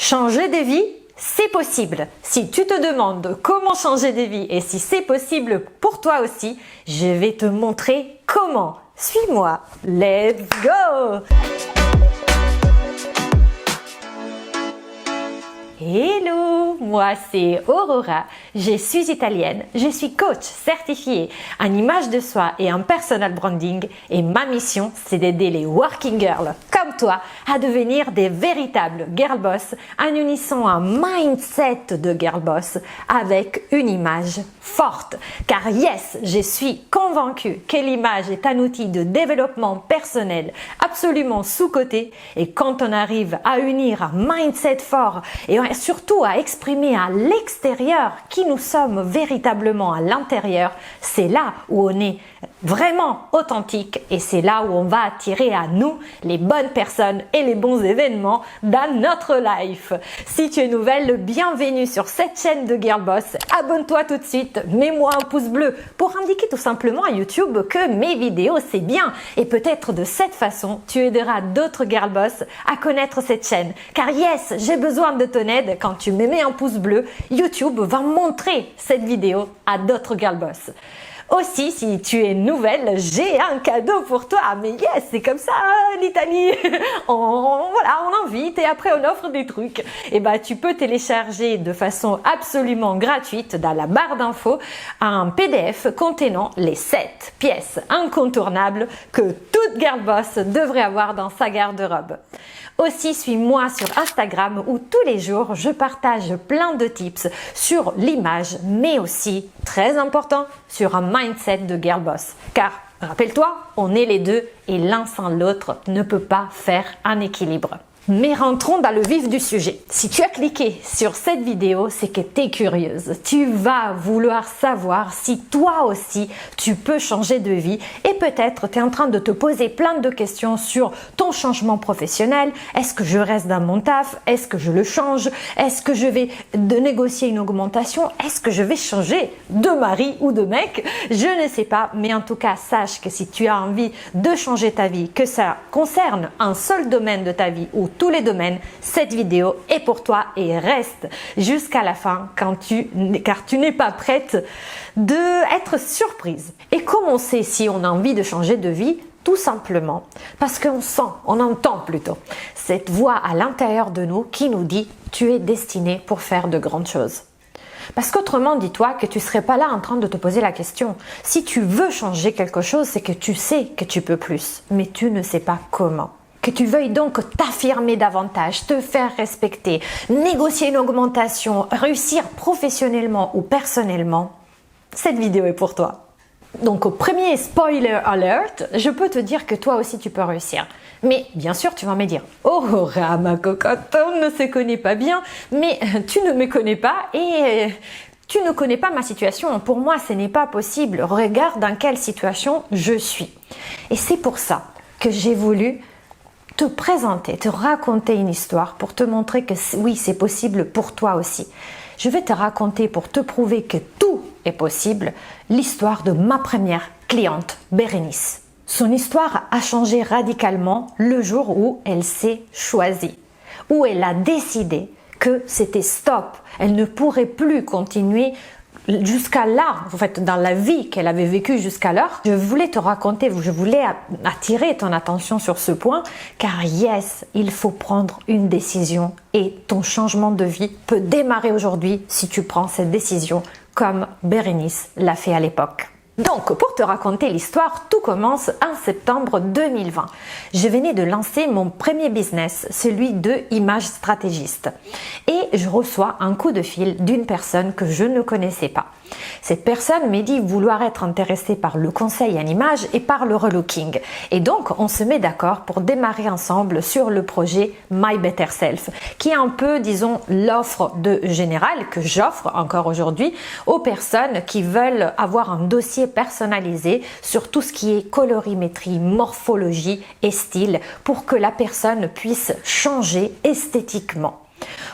Changer de vie, c'est possible. Si tu te demandes comment changer de vie et si c'est possible pour toi aussi, je vais te montrer comment. Suis-moi. Let's go! Hello, moi c'est Aurora, je suis italienne, je suis coach certifiée en image de soi et en personal branding et ma mission c'est d'aider les working girls comme toi à devenir des véritables girl boss en unissant un mindset de girl boss avec une image forte. Car yes, je suis convaincue que l'image est un outil de développement personnel absolument sous-coté et quand on arrive à unir un mindset fort et surtout à exprimer à l'extérieur qui nous sommes véritablement à l'intérieur, c'est là où on est vraiment authentique et c'est là où on va attirer à nous les bonnes personnes et les bons événements dans notre life. Si tu es nouvelle, bienvenue sur cette chaîne de Girl Boss. Abonne-toi tout de suite, mets-moi un pouce bleu pour indiquer tout simplement à YouTube que mes vidéos c'est bien et peut-être de cette façon tu aideras d'autres Girl Boss à connaître cette chaîne. Car yes, j'ai besoin de ton aide. Quand tu me mets un pouce bleu, YouTube va montrer cette vidéo à d'autres Girl Boss. Aussi, si tu es nouvelle, j'ai un cadeau pour toi. Mais yes, c'est comme ça, hein, l'Italie. on invite et après on offre des trucs. Et bah, tu peux télécharger de façon absolument gratuite dans la barre d'infos un PDF contenant les 7 pièces incontournables que toute girl boss devrait avoir dans sa garde-robe. Aussi, suis-moi sur Instagram où tous les jours, je partage plein de tips sur l'image, mais aussi, très important, sur un mindset de girl boss. Car, rappelle-toi, on est les deux et l'un sans l'autre ne peut pas faire un équilibre. Mais rentrons dans le vif du sujet. Si tu as cliqué sur cette vidéo, c'est que tu es curieuse. Tu vas vouloir savoir si toi aussi, tu peux changer de vie et peut-être tu es en train de te poser plein de questions sur ton changement professionnel. Est-ce que je reste dans mon taf? Est-ce que je le change? Est-ce que je vais négocier une augmentation? Est-ce que je vais changer de mari ou de mec? Je ne sais pas, mais en tout cas, sache que si tu as envie de changer ta vie, que ça concerne un seul domaine de ta vie ou tous les domaines, cette vidéo est pour toi et reste jusqu'à la fin car tu n'es pas prête d'être surprise. Et comment on sait si on a envie de changer de vie? Tout simplement parce qu'on sent, on entend plutôt cette voix à l'intérieur de nous qui nous dit tu es destiné pour faire de grandes choses. Parce qu'autrement, dis-toi que tu ne serais pas là en train de te poser la question. Si tu veux changer quelque chose, c'est que tu sais que tu peux plus, mais tu ne sais pas comment. Que tu veuilles donc t'affirmer davantage, te faire respecter, négocier une augmentation, réussir professionnellement ou personnellement, cette vidéo est pour toi. Donc au premier spoiler alert, je peux te dire que toi aussi tu peux réussir. Mais bien sûr tu vas me dire « Aurora, ma cocotte, on ne se connaît pas bien, mais tu ne me connais pas et… tu ne connais pas ma situation. Pour moi ce n'est pas possible. Regarde dans quelle situation je suis. » Et c'est pour ça que j'ai voulu te présenter, te raconter une histoire pour te montrer que oui, c'est possible pour toi aussi. Je vais te raconter pour te prouver que tout est possible l'histoire de ma première cliente, Bérénice. Son histoire a changé radicalement le jour où elle s'est choisie, où elle a décidé que c'était stop, elle ne pourrait plus continuer jusqu'à là, en fait, dans la vie qu'elle avait vécue jusqu'alors. Je voulais te raconter, je voulais attirer ton attention sur ce point, car yes, il faut prendre une décision et ton changement de vie peut démarrer aujourd'hui si tu prends cette décision comme Bérénice l'a fait à l'époque. Donc, pour te raconter l'histoire, tout commence en septembre 2020. Je venais de lancer mon premier business, celui de image stratégiste. Et je reçois un coup de fil d'une personne que je ne connaissais pas. Cette personne m'a dit vouloir être intéressée par le conseil en image et par le relooking. Et donc, on se met d'accord pour démarrer ensemble sur le projet My Better Self, qui est un peu, disons, l'offre générale que j'offre encore aujourd'hui aux personnes qui veulent avoir un dossier personnalisé sur tout ce qui est colorimétrie, morphologie et style pour que la personne puisse changer esthétiquement.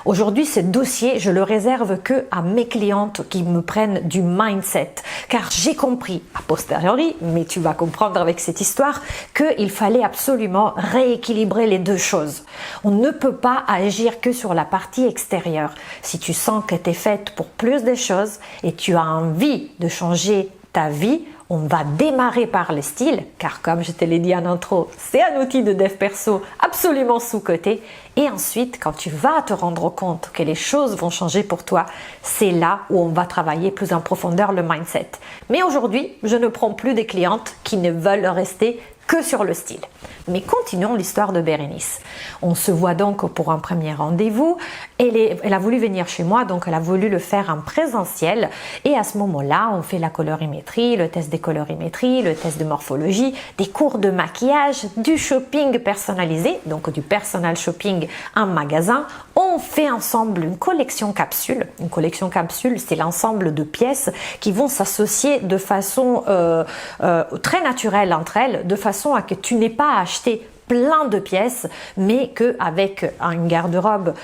Aujourd'hui, ce dossier, je le réserve que à mes clientes qui me prennent du mindset, car j'ai compris a posteriori, mais tu vas comprendre avec cette histoire, qu'il fallait absolument rééquilibrer les deux choses. On ne peut pas agir que sur la partie extérieure. Si tu sens que tu es faite pour plus de choses et tu as envie de changer ta vie, on va démarrer par le style, car comme je te l'ai dit en intro, c'est un outil de dev perso absolument sous-coté. Et ensuite, quand tu vas te rendre compte que les choses vont changer pour toi, c'est là où on va travailler plus en profondeur le mindset. Mais aujourd'hui, je ne prends plus des clientes qui ne veulent rester que sur le style. Mais continuons l'histoire de Bérénice. On se voit donc pour un premier rendez-vous. Elle a voulu venir chez moi, donc elle a voulu le faire en présentiel. Et à ce moment-là, on fait la colorimétrie, le test des colorimétries, le test de morphologie, des cours de maquillage, du shopping personnalisé, donc du personal shopping en magasin. On fait ensemble une collection capsule. Une collection capsule, c'est l'ensemble de pièces qui vont s'associer de façon très naturelle entre elles, de façon à que tu n'aies pas à acheter plein de pièces, mais qu'avec un garde-robe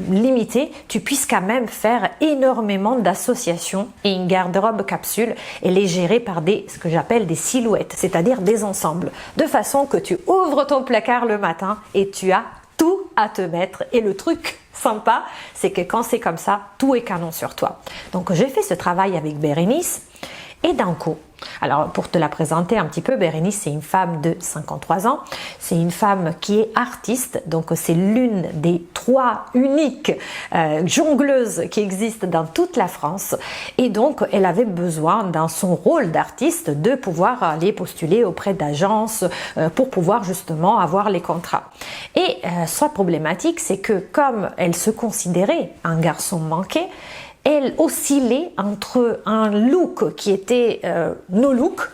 limité, tu puisses quand même faire énormément d'associations. Et une garde-robe capsule, elle est gérée par ce que j'appelle des silhouettes, c'est-à-dire des ensembles, de façon que tu ouvres ton placard le matin et tu as tout à te mettre. Et le truc sympa, c'est que quand c'est comme ça, tout est canon sur toi. Donc j'ai fait ce travail avec Bérénice et d'un coup, alors pour te la présenter un petit peu, Bérénice c'est une femme de 53 ans, c'est une femme qui est artiste, donc c'est l'une des 3 uniques jongleuses qui existent dans toute la France, et donc elle avait besoin dans son rôle d'artiste de pouvoir aller postuler auprès d'agences pour pouvoir justement avoir les contrats. Et sa problématique, c'est que comme elle se considérait un garçon manqué, elle oscillait entre un look qui était no look,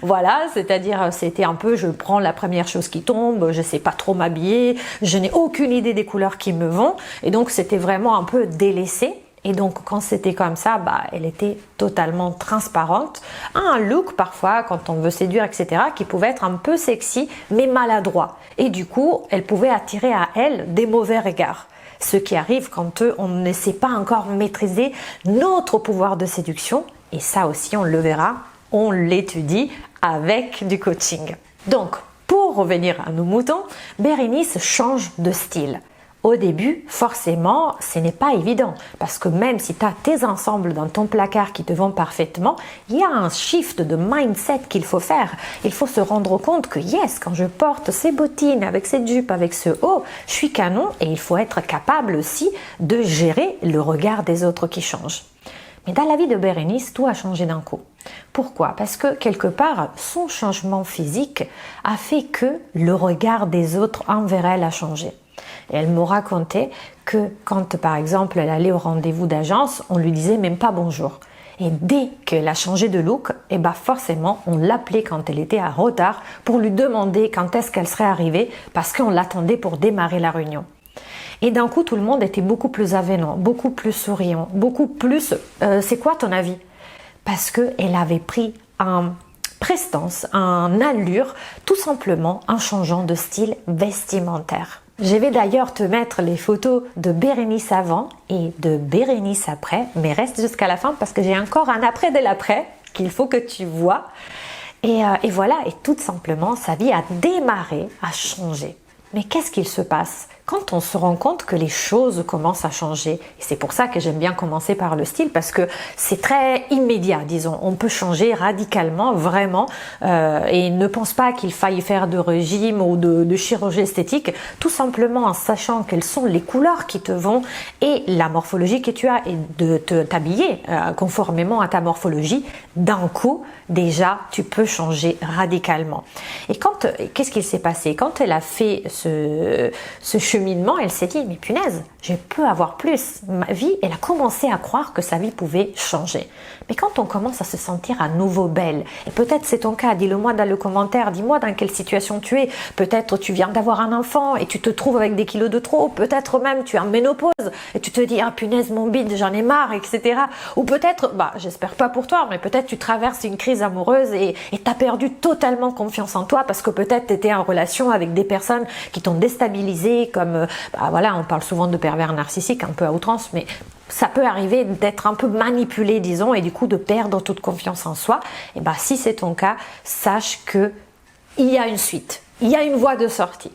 voilà, c'est-à-dire c'était un peu je prends la première chose qui tombe, je sais pas trop m'habiller, je n'ai aucune idée des couleurs qui me vont, et donc c'était vraiment un peu délaissé. Et donc quand c'était comme ça, elle était totalement transparente, un look parfois quand on veut séduire etc. qui pouvait être un peu sexy mais maladroit, et du coup elle pouvait attirer à elle des mauvais regards. Ce qui arrive quand on ne sait pas encore maîtriser notre pouvoir de séduction, et ça aussi on le verra, on l'étudie avec du coaching. Donc pour revenir à nos moutons, Bérénice change de style. Au début, forcément, ce n'est pas évident parce que même si tu as tes ensembles dans ton placard qui te vont parfaitement, il y a un shift de mindset qu'il faut faire. Il faut se rendre compte que yes, quand je porte ces bottines avec cette jupe, avec ce haut, je suis canon, et il faut être capable aussi de gérer le regard des autres qui changent. Mais dans la vie de Bérénice, tout a changé d'un coup. Pourquoi? Parce que quelque part, son changement physique a fait que le regard des autres envers elle a changé. Et elle me racontait que quand, par exemple, elle allait au rendez-vous d'agence, on lui disait même pas bonjour. Et dès qu'elle a changé de look, forcément, on l'appelait quand elle était en retard pour lui demander quand est-ce qu'elle serait arrivée, parce qu'on l'attendait pour démarrer la réunion. Et d'un coup, tout le monde était beaucoup plus avenant, beaucoup plus souriant, beaucoup plus c'est quoi ton avis? Parce qu'elle avait pris un prestance, un allure, tout simplement en changeant de style vestimentaire. Je vais d'ailleurs te mettre les photos de Bérénice avant et de Bérénice après, mais reste jusqu'à la fin parce que j'ai encore un après de l'après qu'il faut que tu vois. Et voilà, et tout simplement, sa vie a démarré, a changé. Mais qu'est-ce qu'il se passe quand on se rend compte que les choses commencent à changer? Et c'est pour ça que j'aime bien commencer par le style, parce que c'est très immédiat, disons. On peut changer radicalement, vraiment, et ne pense pas qu'il faille faire de régime ou de chirurgie esthétique, tout simplement en sachant quelles sont les couleurs qui te vont et la morphologie que tu as, et de t'habiller conformément à ta morphologie. D'un coup, déjà, tu peux changer radicalement. Et qu'est-ce qu'il s'est passé? Quand elle a fait ce cheminement, elle s'est dit, mais punaise, je peux avoir plus. Ma vie, elle a commencé à croire que sa vie pouvait changer. Mais quand on commence à se sentir à nouveau belle, et peut-être c'est ton cas, dis-le moi dans le commentaire, dis-moi dans quelle situation tu es. Peut-être tu viens d'avoir un enfant et tu te trouves avec des kilos de trop. Peut-être même tu es en ménopause et tu te dis, ah punaise, mon bide, j'en ai marre, etc. Ou peut-être, j'espère pas pour toi, mais peut-être tu traverses une crise amoureuse et tu as perdu totalement confiance en toi parce que peut-être tu étais en relation avec des personnes qui t'ont déstabilisé, comme comme, voilà, on parle souvent de pervers narcissiques, un peu à outrance, mais ça peut arriver d'être un peu manipulé, disons, et du coup de perdre toute confiance en soi. Et si c'est ton cas, sache que il y a une suite, il y a une voie de sortie.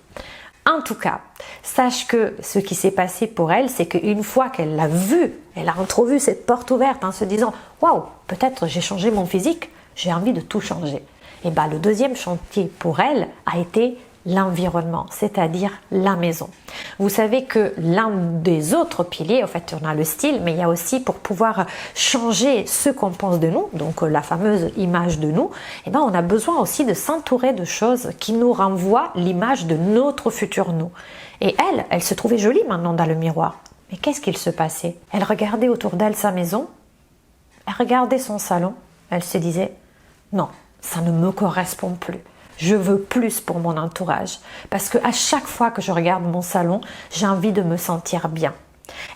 En tout cas, sache que ce qui s'est passé pour elle, c'est qu'une fois qu'elle l'a vu, elle a entrevu cette porte ouverte en se disant « Waouh, peut-être j'ai changé mon physique, j'ai envie de tout changer ». Et le deuxième chantier pour elle a été l'environnement, c'est-à-dire la maison. Vous savez que l'un des autres piliers, en fait, on a le style, mais il y a aussi pour pouvoir changer ce qu'on pense de nous, donc la fameuse image de nous, on a besoin aussi de s'entourer de choses qui nous renvoient l'image de notre futur nous. Et elle se trouvait jolie maintenant dans le miroir. Mais qu'est-ce qu'il se passait? Elle regardait autour d'elle sa maison, elle regardait son salon, elle se disait « Non, ça ne me correspond plus. Je veux plus pour mon entourage. Parce qu'à chaque fois que je regarde mon salon, j'ai envie de me sentir bien. »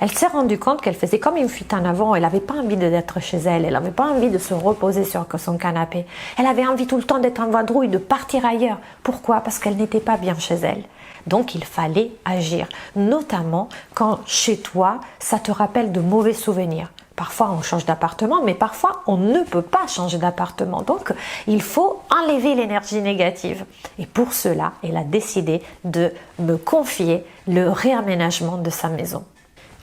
Elle s'est rendue compte qu'elle faisait comme une fuite en avant. Elle n'avait pas envie d'être chez elle. Elle n'avait pas envie de se reposer sur son canapé. Elle avait envie tout le temps d'être en vadrouille, de partir ailleurs. Pourquoi? Parce qu'elle n'était pas bien chez elle. Donc il fallait agir. Notamment quand chez toi, ça te rappelle de mauvais souvenirs. Parfois, on change d'appartement, mais parfois, on ne peut pas changer d'appartement. Donc, il faut enlever l'énergie négative. Et pour cela, elle a décidé de me confier le réaménagement de sa maison.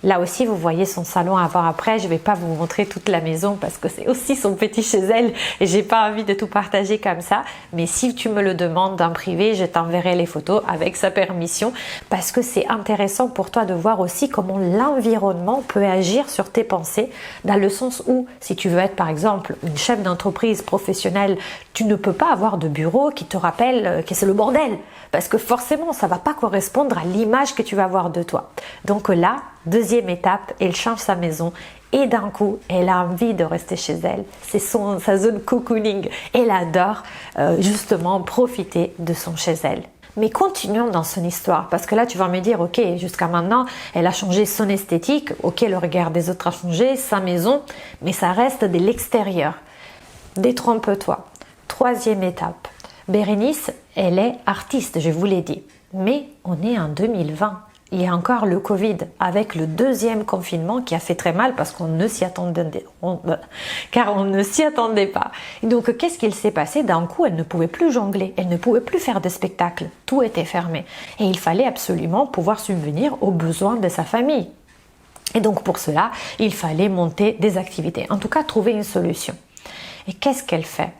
Là aussi, vous voyez son salon avant-après. Je ne vais pas vous montrer toute la maison parce que c'est aussi son petit chez elle et j'ai pas envie de tout partager comme ça. Mais si tu me le demandes en privé, je t'enverrai les photos avec sa permission parce que c'est intéressant pour toi de voir aussi comment l'environnement peut agir sur tes pensées dans le sens où si tu veux être par exemple une chef d'entreprise professionnelle, tu ne peux pas avoir de bureau qui te rappelle que c'est le bordel parce que forcément, ça ne va pas correspondre à l'image que tu vas avoir de toi. Donc là, deuxième étape, elle change sa maison et d'un coup, elle a envie de rester chez elle. C'est sa zone cocooning. Elle adore justement profiter de son chez elle. Mais continuons dans son histoire parce que là, tu vas me dire, ok, jusqu'à maintenant, elle a changé son esthétique, ok, le regard des autres a changé, sa maison, mais ça reste de l'extérieur. Détrompe-toi. Troisième étape. Bérénice, elle est artiste, je vous l'ai dit. Mais on est en 2020. Il y a encore le Covid avec le deuxième confinement qui a fait très mal parce qu'on ne s'y attendait, car on ne s'y attendait pas. Et donc, qu'est-ce qu'il s'est passé? D'un coup, elle ne pouvait plus jongler, elle ne pouvait plus faire de spectacle. Tout était fermé. Et il fallait absolument pouvoir subvenir aux besoins de sa famille. Et donc, pour cela, il fallait monter des activités. En tout cas, trouver une solution. Et qu'est-ce qu'elle fait?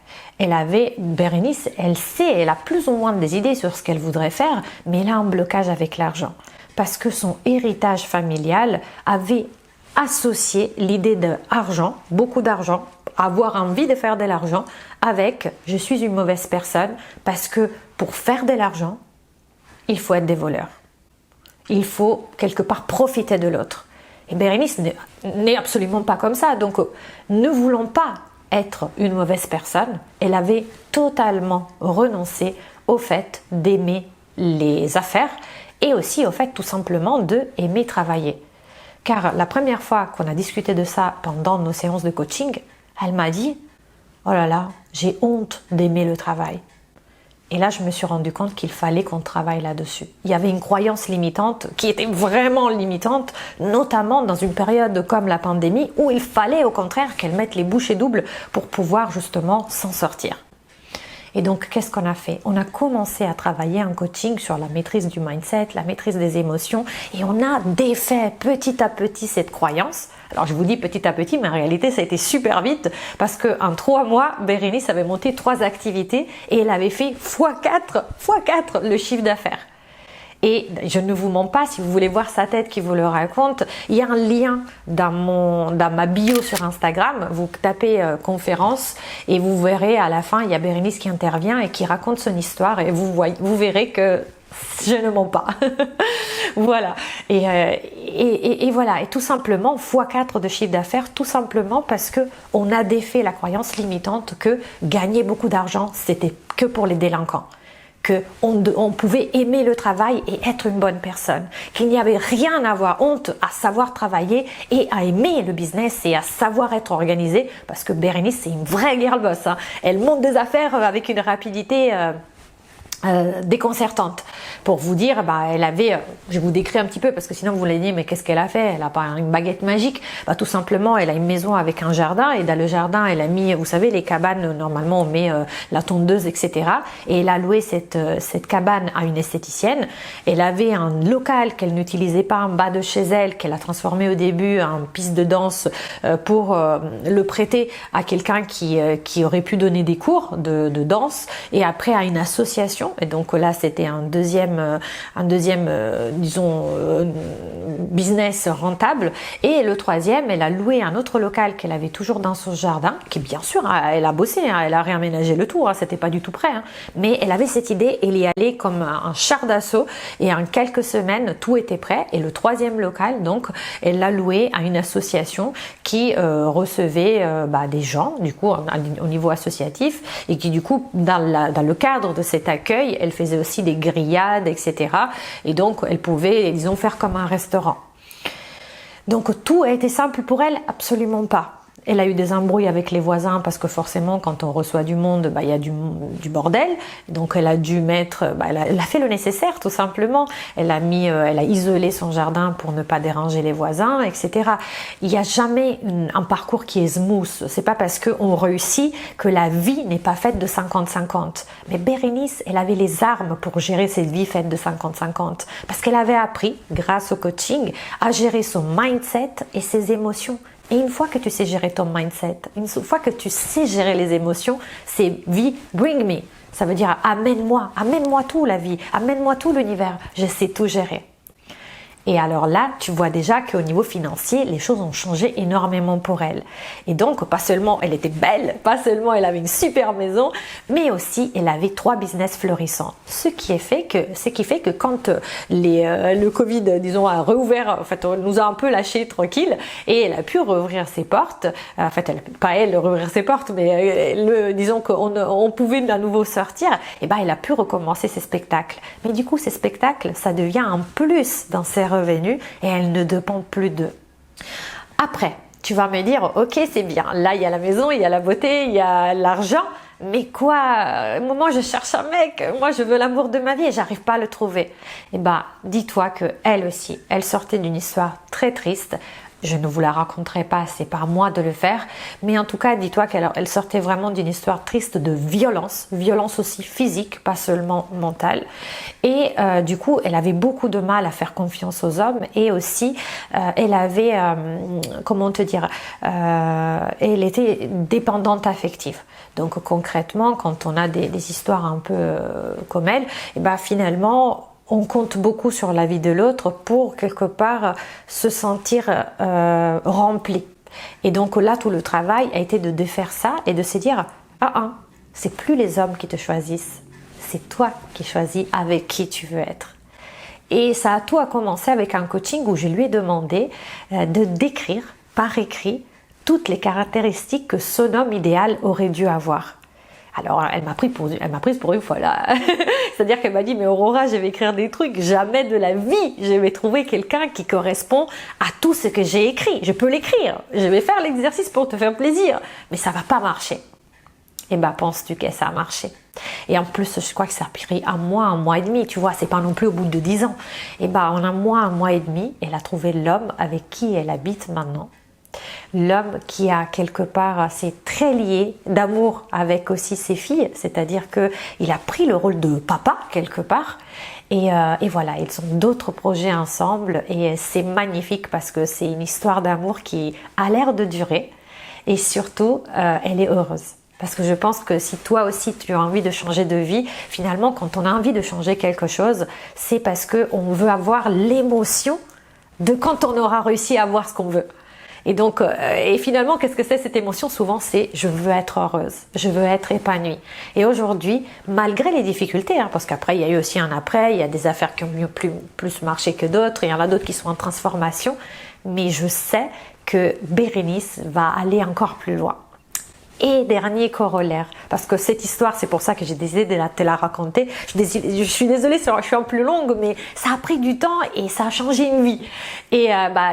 Bérénice, elle a plus ou moins des idées sur ce qu'elle voudrait faire, mais elle a un blocage avec l'argent. Parce que son héritage familial avait associé l'idée d'argent, beaucoup d'argent, avoir envie de faire de l'argent, avec « je suis une mauvaise personne » parce que pour faire de l'argent, il faut être des voleurs. Il faut quelque part profiter de l'autre. Et Bérénice n'est absolument pas comme ça. Donc, ne voulant pas être une mauvaise personne, elle avait totalement renoncé au fait d'aimer les affaires et aussi au fait tout simplement d'aimer travailler. Car la première fois qu'on a discuté de ça pendant nos séances de coaching, elle m'a dit « Oh là là, j'ai honte d'aimer le travail ». Et là, je me suis rendu compte qu'il fallait qu'on travaille là-dessus. Il y avait une croyance limitante qui était vraiment limitante, notamment dans une période comme la pandémie où il fallait au contraire qu'elle mette les bouchées doubles pour pouvoir justement s'en sortir. Et donc, qu'est-ce qu'on a fait? On a commencé à travailler en coaching sur la maîtrise du mindset, la maîtrise des émotions et on a défait petit à petit cette croyance. Alors, je vous dis petit à petit, mais en réalité, ça a été super vite parce qu'en 3 mois, Bérénice avait monté 3 activités et elle avait fait x4 le chiffre d'affaires. Et je ne vous mens pas, si vous voulez voir sa tête qui vous le raconte, il y a un lien dans ma bio sur Instagram. Vous tapez conférence et vous verrez à la fin, il y a Bérénice qui intervient et qui raconte son histoire et vous verrez que je ne mens pas. Voilà. Et voilà. Et tout simplement, x4 de chiffre d'affaires, tout simplement parce que on a défait la croyance limitante que gagner beaucoup d'argent, c'était que pour les délinquants. Qu'on pouvait aimer le travail et être une bonne personne, qu'il n'y avait rien à avoir honte à savoir travailler et à aimer le business et à savoir être organisé, parce que Bérénice c'est une vraie girl boss, hein. Elle monte des affaires avec une rapidité déconcertante. Pour vous dire, elle avait, je vous décris un petit peu parce que sinon vous allez dire mais qu'est-ce qu'elle a fait? Elle a pas une baguette magique. Tout simplement, elle a une maison avec un jardin et dans le jardin, elle a mis, vous savez, les cabanes, normalement on met la tondeuse, etc. Et elle a loué cette cabane à une esthéticienne. Elle avait un local qu'elle n'utilisait pas en bas de chez elle, qu'elle a transformé au début en piste de danse pour le prêter à quelqu'un qui aurait pu donner des cours de danse et après à une association. Et donc là, c'était un deuxième disons, business rentable. Et le troisième, elle a loué un autre local qu'elle avait toujours dans son jardin, qui bien sûr, elle a bossé, elle a réaménagé le tout, c'était pas du tout prêt. Mais elle avait cette idée, elle y allait comme un char d'assaut et en quelques semaines, tout était prêt. Et le troisième local, donc, elle l'a loué à une association qui recevait des gens, du coup, au niveau associatif, et qui, du coup, dans le cadre de cet accueil, elle faisait aussi des grillades, etc. Et donc, elle pouvait, disons, faire comme un restaurant. Donc, tout a été simple pour elle? Absolument pas. Elle a eu des embrouilles avec les voisins parce que forcément, quand on reçoit du monde, il y a du bordel. Donc, elle a dû mettre, elle a fait le nécessaire tout simplement. Elle a isolé son jardin pour ne pas déranger les voisins, etc. Il n'y a jamais un parcours qui est smooth. C'est pas parce qu'on réussit que la vie n'est pas faite de 50-50. Mais Bérénice, elle avait les armes pour gérer cette vie faite de 50-50 parce qu'elle avait appris, grâce au coaching, à gérer son mindset et ses émotions. Et une fois que tu sais gérer ton mindset, une fois que tu sais gérer les émotions, c'est vie, bring me. Ça veut dire amène-moi tout la vie, amène-moi tout l'univers, je sais tout gérer. Et alors là, tu vois déjà qu'au niveau financier, les choses ont changé énormément pour elle. Et donc, pas seulement elle était belle, pas seulement elle avait une super maison, mais aussi elle avait 3 business florissants. Ce qui fait que quand le Covid, disons, a réouvert, en fait, on nous a un peu lâché tranquille et elle a pu rouvrir ses portes. En fait, pas elle rouvrir ses portes, mais disons qu'on pouvait à nouveau sortir. Et elle a pu recommencer ses spectacles. Mais du coup, ces spectacles, ça devient un plus dans ses revenus et elle ne dépend plus d'eux. Après, tu vas me dire, ok, c'est bien, là il y a la maison, il y a la beauté, il y a l'argent, mais quoi, moi je cherche un mec, moi je veux l'amour de ma vie et j'arrive pas à le trouver. Et dis-toi que elle aussi, elle sortait d'une histoire très triste. Je ne vous la raconterai pas, c'est par moi de le faire. Mais en tout cas, dis-toi qu'elle sortait vraiment d'une histoire triste de violence aussi physique, pas seulement mentale. Et du coup, elle avait beaucoup de mal à faire confiance aux hommes et aussi, elle avait, comment te dire, elle était dépendante affective. Donc concrètement, quand on a des histoires un peu comme elle, finalement, on compte beaucoup sur la vie de l'autre pour quelque part se sentir rempli. Et donc là, tout le travail a été de défaire ça et de se dire c'est plus les hommes qui te choisissent, c'est toi qui choisis avec qui tu veux être. Et ça a tout à commencer avec un coaching où je lui ai demandé de décrire par écrit toutes les caractéristiques que son homme idéal aurait dû avoir. Alors, elle m'a prise pour une folle. C'est-à-dire qu'elle m'a dit, mais Aurora, je vais écrire des trucs, jamais de la vie, je vais trouver quelqu'un qui correspond à tout ce que j'ai écrit. Je peux l'écrire, je vais faire l'exercice pour te faire plaisir, mais ça va pas marcher. Et penses-tu que ça a marché? Et en plus, je crois que ça a pris un mois et demi, tu vois, c'est pas non plus au bout de 10 ans. En un mois et demi, elle a trouvé l'homme avec qui elle habite maintenant. L'homme qui a quelque part, c'est très lié d'amour avec aussi ses filles, c'est-à-dire que il a pris le rôle de papa quelque part et voilà, ils ont d'autres projets ensemble et c'est magnifique parce que c'est une histoire d'amour qui a l'air de durer et surtout elle est heureuse. Parce que je pense que si toi aussi tu as envie de changer de vie, finalement quand on a envie de changer quelque chose, c'est parce qu'on veut avoir l'émotion de quand on aura réussi à avoir ce qu'on veut. Et donc, et finalement, qu'est-ce que c'est cette émotion? Souvent, c'est je veux être heureuse, je veux être épanouie. Et aujourd'hui, malgré les difficultés, parce qu'après, il y a eu aussi un après, il y a des affaires qui ont plus marché que d'autres, il y en a d'autres qui sont en transformation, mais je sais que Bérénice va aller encore plus loin. Et dernier corollaire, parce que cette histoire, c'est pour ça que j'ai décidé de te la raconter. Je suis désolée, je suis un peu longue, mais ça a pris du temps et ça a changé une vie. Et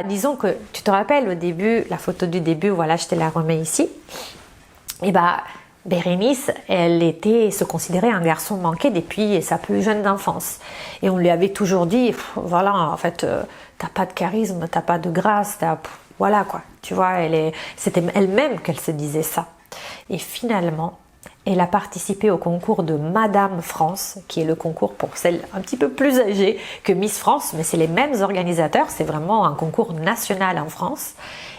disons que tu te rappelles au début, la photo du début, voilà, je te la remets ici. Et Bérénice, se considérait un garçon manqué depuis sa plus jeune enfance. Et on lui avait toujours dit, voilà, en fait, t'as pas de charisme, t'as pas de grâce, voilà quoi. Tu vois, c'était elle-même qu'elle se disait ça. Et finalement, elle a participé au concours de Madame France, qui est le concours pour celles un petit peu plus âgées que Miss France, mais c'est les mêmes organisateurs, c'est vraiment un concours national en France.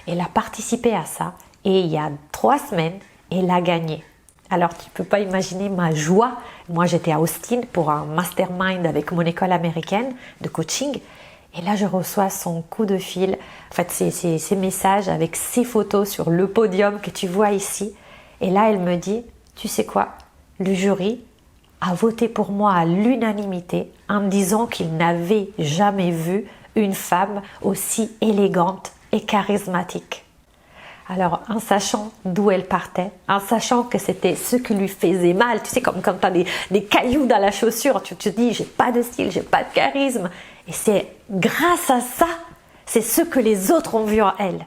Elle a participé à ça et il y a 3 semaines, elle a gagné. Alors tu peux pas imaginer ma joie. Moi j'étais à Austin pour un mastermind avec mon école américaine de coaching. Et là je reçois son coup de fil, en fait ces messages avec ses photos sur le podium que tu vois ici. Et là elle me dit, tu sais quoi, le jury a voté pour moi à l'unanimité en me disant qu'il n'avait jamais vu une femme aussi élégante et charismatique. Alors, en sachant d'où elle partait, en sachant que c'était ce qui lui faisait mal, tu sais, comme quand tu as des cailloux dans la chaussure, tu te dis, j'ai pas de style, j'ai pas de charisme. Et c'est grâce à ça, c'est ce que les autres ont vu en elle.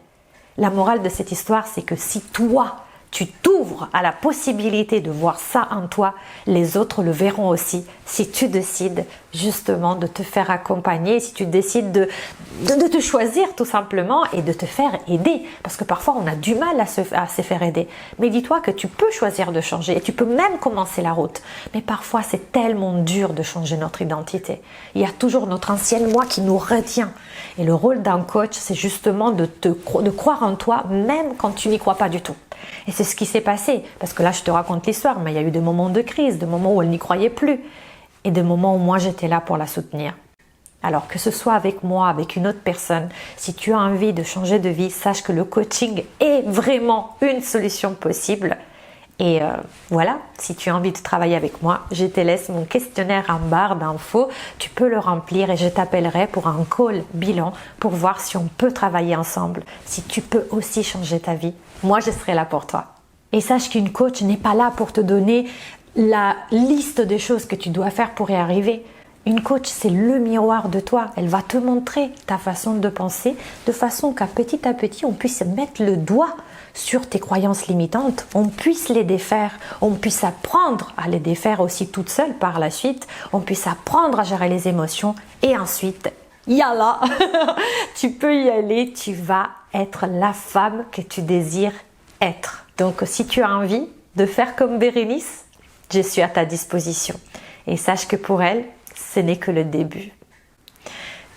La morale de cette histoire, c'est que si toi, tu t'ouvres à la possibilité de voir ça en toi, les autres le verront aussi. Si tu décides justement de te faire accompagner, si tu décides de te choisir tout simplement et de te faire aider. Parce que parfois on a du mal à se faire aider. Mais dis-toi que tu peux choisir de changer et tu peux même commencer la route. Mais parfois c'est tellement dur de changer notre identité. Il y a toujours notre ancienne moi qui nous retient. Et le rôle d'un coach, c'est justement de croire en toi même quand tu n'y crois pas du tout. Et c'est ce qui s'est passé, parce que là je te raconte l'histoire, mais il y a eu des moments de crise, des moments où elle n'y croyait plus, et des moments où moi j'étais là pour la soutenir. Alors que ce soit avec moi, avec une autre personne, si tu as envie de changer de vie, sache que le coaching est vraiment une solution possible. Et voilà, si tu as envie de travailler avec moi, je te laisse mon questionnaire en barre d'infos, tu peux le remplir et je t'appellerai pour un call bilan pour voir si on peut travailler ensemble, si tu peux aussi changer ta vie. Moi, je serai là pour toi. Et sache qu'une coach n'est pas là pour te donner la liste des choses que tu dois faire pour y arriver. Une coach, c'est le miroir de toi. Elle va te montrer ta façon de penser de façon qu'à petit, on puisse mettre le doigt sur tes croyances limitantes, on puisse les défaire, on puisse apprendre à les défaire aussi toute seule par la suite, on puisse apprendre à gérer les émotions et ensuite, yallah, tu peux y aller, tu vas être la femme que tu désires être. Donc si tu as envie de faire comme Bérénice, je suis à ta disposition. Et sache que pour elle, ce n'est que le début.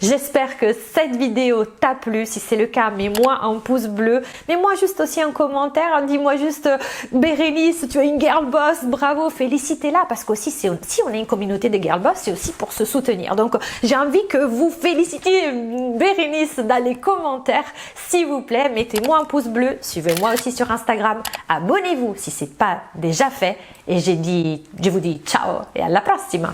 J'espère que cette vidéo t'a plu. Si c'est le cas, mets-moi un pouce bleu. Mets-moi juste aussi un commentaire. Dis-moi juste Bérénice, tu es une girl boss. Bravo, félicitez-la. Parce qu'aussi, si on est une communauté de girl boss, c'est aussi pour se soutenir. Donc, j'ai envie que vous félicitiez Bérénice dans les commentaires. S'il vous plaît, mettez-moi un pouce bleu. Suivez-moi aussi sur Instagram. Abonnez-vous si ce n'est pas déjà fait. Et je vous dis ciao et à la prochaine.